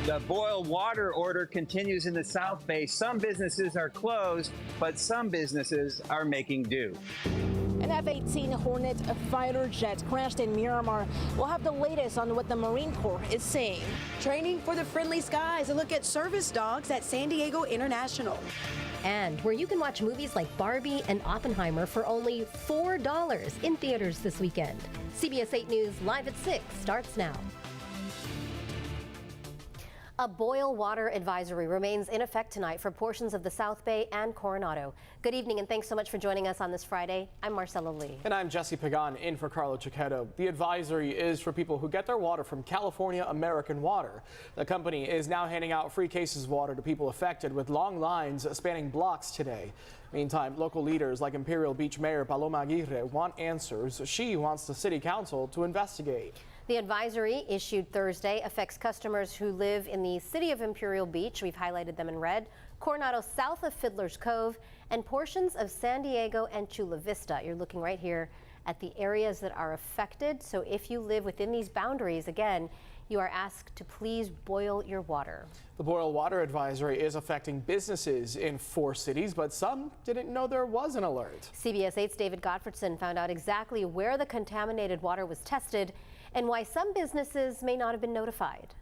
The boil water order continues in the South Bay. Some businesses are closed, but some businesses are making do. An F-18 Hornet fighter jet crashed in Myanmar. We'll have the latest on what the Marine Corps is saying. Training for the friendly skies. A look at service dogs at San Diego International. And where you can watch movies like Barbie and Oppenheimer for only $4 in theaters this weekend. CBS 8 News Live at 6 starts now. A boil water advisory remains in effect tonight for portions of the South Bay and Coronado. Good evening and thanks so much for joining us on this Friday. I'm Marcella Lee. And I'm Jesse Pagan in for Carlo Cicchetto. The advisory is for people who get their water from California American Water. The company is now handing out free cases of water to people affected with long lines spanning blocks today. Meantime, local leaders like Imperial Beach Mayor Paloma Aguirre want answers. She wants the city council to investigate. The advisory issued Thursday affects customers who live in the city of Imperial Beach. We've highlighted them in red. Coronado south of Fiddler's Cove and portions of San Diego and Chula Vista. You're looking right here at the areas that are affected. So if you live within these boundaries, again, you are asked to please boil your water. The boil water advisory is affecting businesses in 4 cities, but some didn't know there was an alert. CBS 8's David Gottfredson found out exactly where the contaminated water was tested and why some businesses may not have been notified.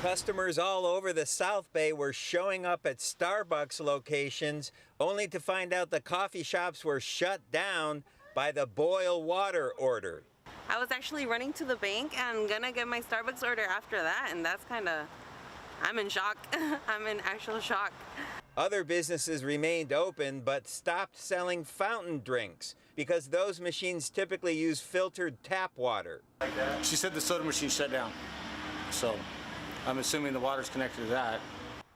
Customers all over the South Bay were showing up at Starbucks locations only to find out the coffee shops were shut down by the boil water order. I was actually running to the bank and gonna get my Starbucks order after that, and that's I'm in shock. I'm in actual shock. Other businesses remained open but stopped selling fountain drinks because those machines typically use filtered tap water. She said the soda machine shut down, so I'm assuming the water's connected to that.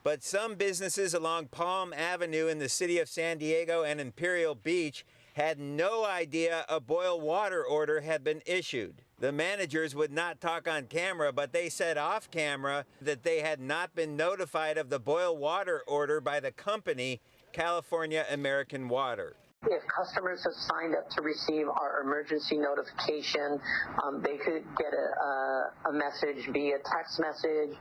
But some businesses along Palm Avenue in the city of San Diego and Imperial Beach had no idea a boil water order had been issued. The managers would not talk on camera, but they said off camera that they had not been notified of the boil water order by the company, California American Water. If customers have signed up to receive our emergency notification, they could get a message via text message,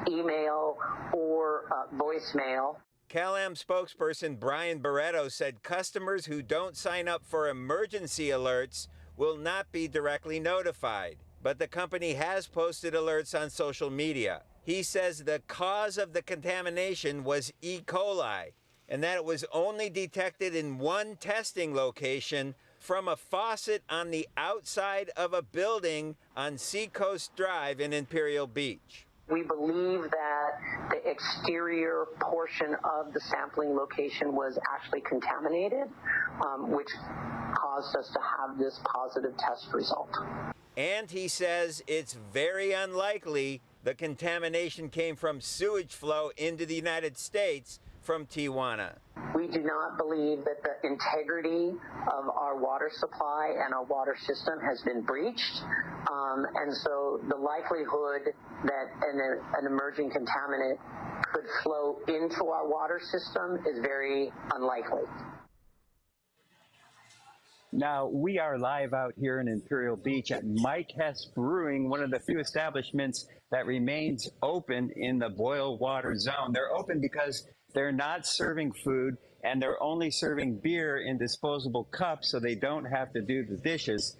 email, or voicemail. CalAm spokesperson Brian Barreto said customers who don't sign up for emergency alerts will not be directly notified, but the company has posted alerts on social media. He says the cause of the contamination was E. coli, and that it was only detected in one testing location from a faucet on the outside of a building on Seacoast Drive in Imperial Beach. We believe that the exterior portion of the sampling location was actually contaminated, which caused us to have this positive test result. And he says it's very unlikely the contamination came from sewage flow into the United States from Tijuana. We do not believe that the integrity of our water supply and our water system has been breached. And so the likelihood that an emerging contaminant could flow into our water system is very unlikely. Now, we are live out here in Imperial Beach at Mike Hess Brewing, one of the few establishments that remains open in the boil water zone. They're open because they're not serving food and they're only serving beer in disposable cups, so they don't have to do the dishes.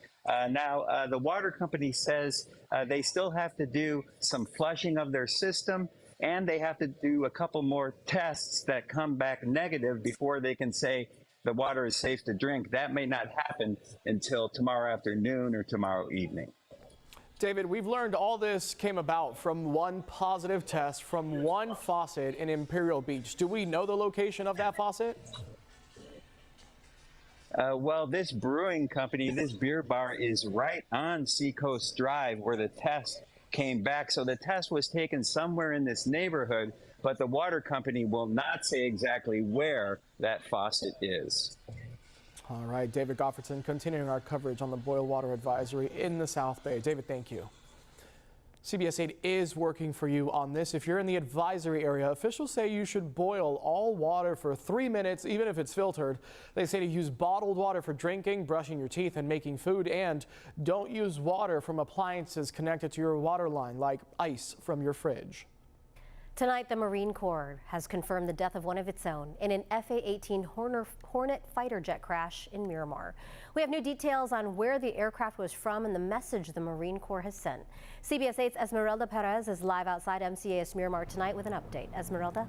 Now, the water company says they still have to do some flushing of their system, and they have to do a couple more tests that come back negative before they can say the water is safe to drink. That may not happen until tomorrow afternoon or tomorrow evening. David, we've learned all this came about from one positive test from one faucet in Imperial Beach. Do we know the location of that faucet? Well, this brewing company, this beer bar is right on Seacoast Drive where the test came back. So the test was taken somewhere in this neighborhood, but the water company will not say exactly where that faucet is. All right, David Gottfredson continuing our coverage on the boil water advisory in the South Bay. David, thank you. CBS 8 is working for you on this. If you're in the advisory area, officials say you should boil all water for 3 minutes, even if it's filtered. They say to use bottled water for drinking, brushing your teeth, and making food, and don't use water from appliances connected to your water line, like ice from your fridge. Tonight, the Marine Corps has confirmed the death of one of its own in an FA-18 Hornet fighter jet crash in Miramar. We have new details on where the aircraft was from and the message the Marine Corps has sent. CBS 8's Esmeralda Perez is live outside MCAS Miramar tonight with an update. Esmeralda?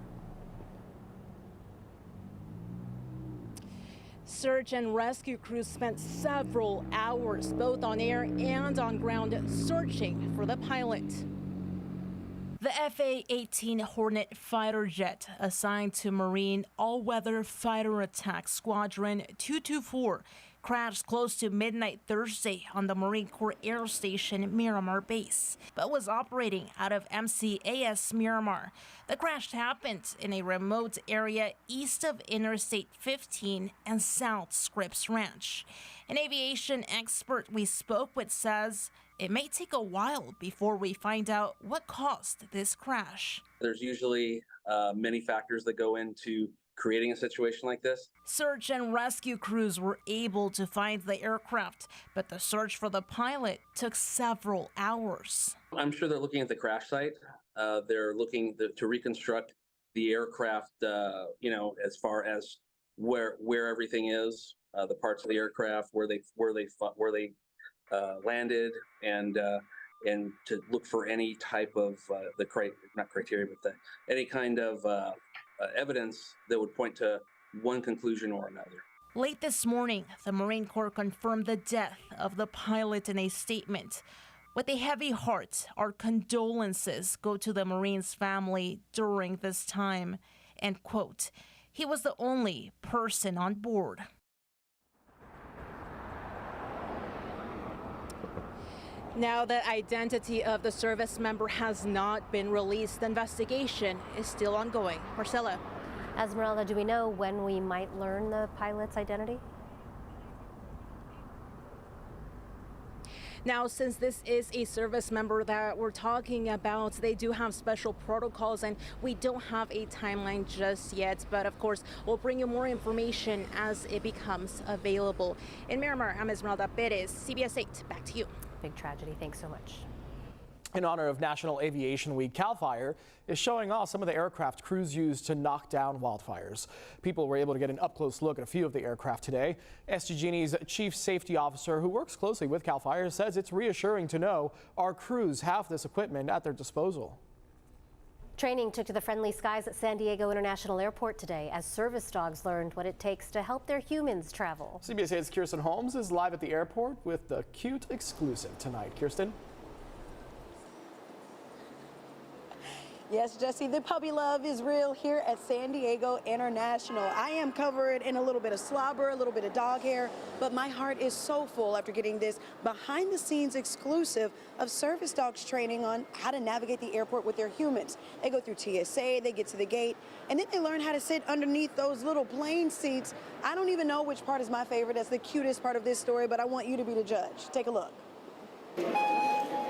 Search and rescue crews spent several hours both on air and on ground searching for the pilot. The FA-18 Hornet fighter jet, assigned to Marine All-Weather Fighter Attack Squadron 224, crashed close to midnight Thursday on the Marine Corps Air Station Miramar base, but was operating out of MCAS Miramar. The crash happened in a remote area east of Interstate 15 and South Scripps Ranch. An aviation expert we spoke with says it may take a while before we find out what caused this crash. There's usually many factors that go into creating a situation like this. Search and rescue crews were able to find the aircraft, but the search for the pilot took several hours. I'm sure they're looking at the crash site. They're looking to reconstruct the aircraft, as far as where everything is, the parts of the aircraft, where they landed, and to look for any type of any kind of evidence that would point to one conclusion or another. Late this morning, the Marine Corps confirmed the death of the pilot in a statement. With a heavy heart, our condolences go to the Marine's family during this time. End quote. He was the only person on board. Now the identity of the service member has not been released, the investigation is still ongoing. Marcella. Esmeralda, do we know when we might learn the pilot's identity? Now, since this is a service member that we're talking about, they do have special protocols and we don't have a timeline just yet. But of course, we'll bring you more information as it becomes available. In Miramar, I'm Esmeralda Perez, CBS 8. Back to you. Big tragedy. Thanks so much. In honor of National Aviation Week, CAL FIRE is showing off some of the aircraft crews used to knock down wildfires. People were able to get an up-close look at a few of the aircraft today. SDG&E's chief safety officer, who works closely with CAL FIRE, says it's reassuring to know our crews have this equipment at their disposal. Training took to the friendly skies at San Diego International Airport today as service dogs learned what it takes to help their humans travel. CBS 8's Kirsten Holmes is live at the airport with the cute exclusive tonight. Kirsten? Yes, Jesse, the puppy love is real here at San Diego International. I am covered in a little bit of slobber, a little bit of dog hair, but my heart is so full after getting this behind-the-scenes exclusive of service dogs training on how to navigate the airport with their humans. They go through TSA, they get to the gate, and then they learn how to sit underneath those little plane seats. I don't even know which part is my favorite. That's the cutest part of this story, but I want you to be the judge. Take a look.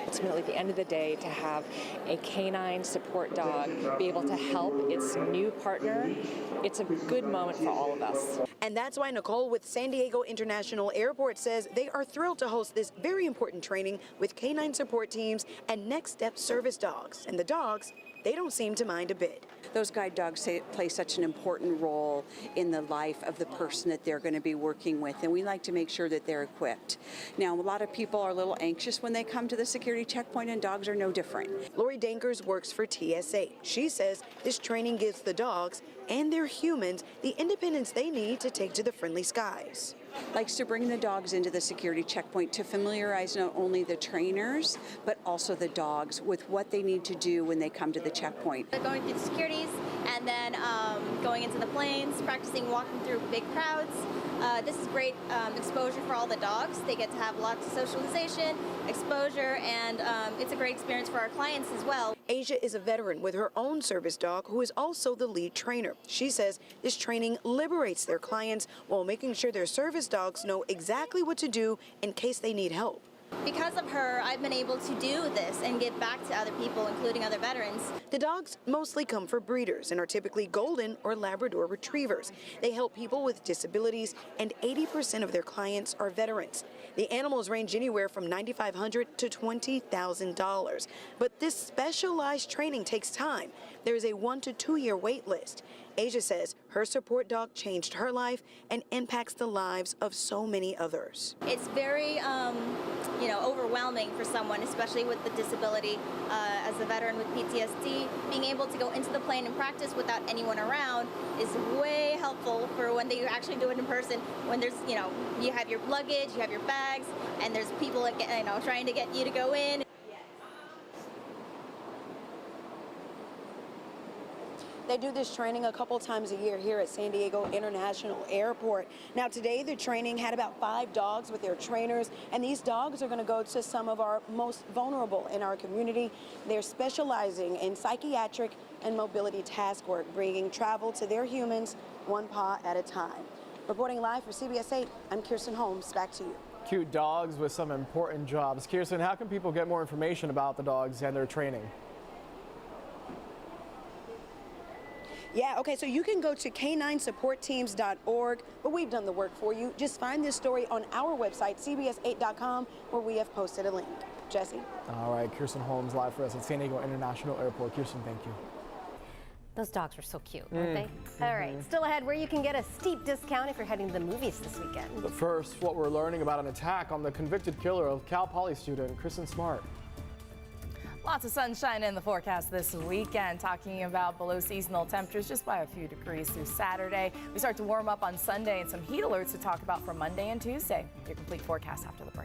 Ultimately, at the end of the day, to have a canine support dog be able to help its new partner, it's a good moment for all of us. And that's why Nicole with San Diego International Airport says they are thrilled to host this very important training with canine support teams and Next Step service dogs. And the dogs, they don't seem to mind a bit. Those guide dogs play such an important role in the life of the person that they're going to be working with, and we like to make sure that they're equipped. Now, a lot of people are a little anxious when they come to the security checkpoint, and dogs are no different. Lori Dankers works for TSA. She says this training gives the dogs and their humans the independence they need to take to the friendly skies. Likes to bring the dogs into the security checkpoint to familiarize not only the trainers, but also the dogs with what they need to do when they come to the checkpoint. Going through the securities and then going into the planes, practicing walking through big crowds. This is great exposure for all the dogs. They get to have lots of socialization, exposure, and it's a great experience for our clients as well. Asia is a veteran with her own service dog who is also the lead trainer. She says this training liberates their clients while making sure their service dogs know exactly what to do in case they need help. Because of her, I've been able to do this and give back to other people, including other veterans. The dogs mostly come from breeders and are typically golden or Labrador retrievers. They help people with disabilities, and 80% of their clients are veterans. The animals range anywhere from $9,500 to $20,000. But this specialized training takes time. There is a 1 to 2 year wait list. Asia says her support dog changed her life and impacts the lives of so many others. It's very, overwhelming for someone, especially with the disability. As a veteran with PTSD, being able to go into the plane and practice without anyone around is way helpful for when they actually do it in person. When there's, you have your luggage, you have your bags, and there's people, trying to get you to go in. They do this training a couple times a year here at San Diego International Airport. Now today the training had about 5 dogs with their trainers, and these dogs are going to go to some of our most vulnerable in our community. They're specializing in psychiatric and mobility task work, bringing travel to their humans one paw at a time. Reporting live for CBS 8, I'm Kirsten Holmes. Back to you. Cute dogs with some important jobs. Kirsten, how can people get more information about the dogs and their training? Yeah, okay, so you can go to caninesupportteams.org, but we've done the work for you. Just find this story on our website, cbs8.com, where we have posted a link. Jesse? All right, Kirsten Holmes live for us at San Diego International Airport. Kirsten, thank you. Those dogs were so cute, weren't they? All right, still ahead, where you can get a steep discount if you're heading to the movies this weekend. But first, what we're learning about an attack on the convicted killer of Cal Poly student Kristen Smart. Lots of sunshine in the forecast this weekend, talking about below seasonal temperatures just by a few degrees through Saturday. We start to warm up on Sunday and some heat alerts to talk about for Monday and Tuesday. Your complete forecast after the break.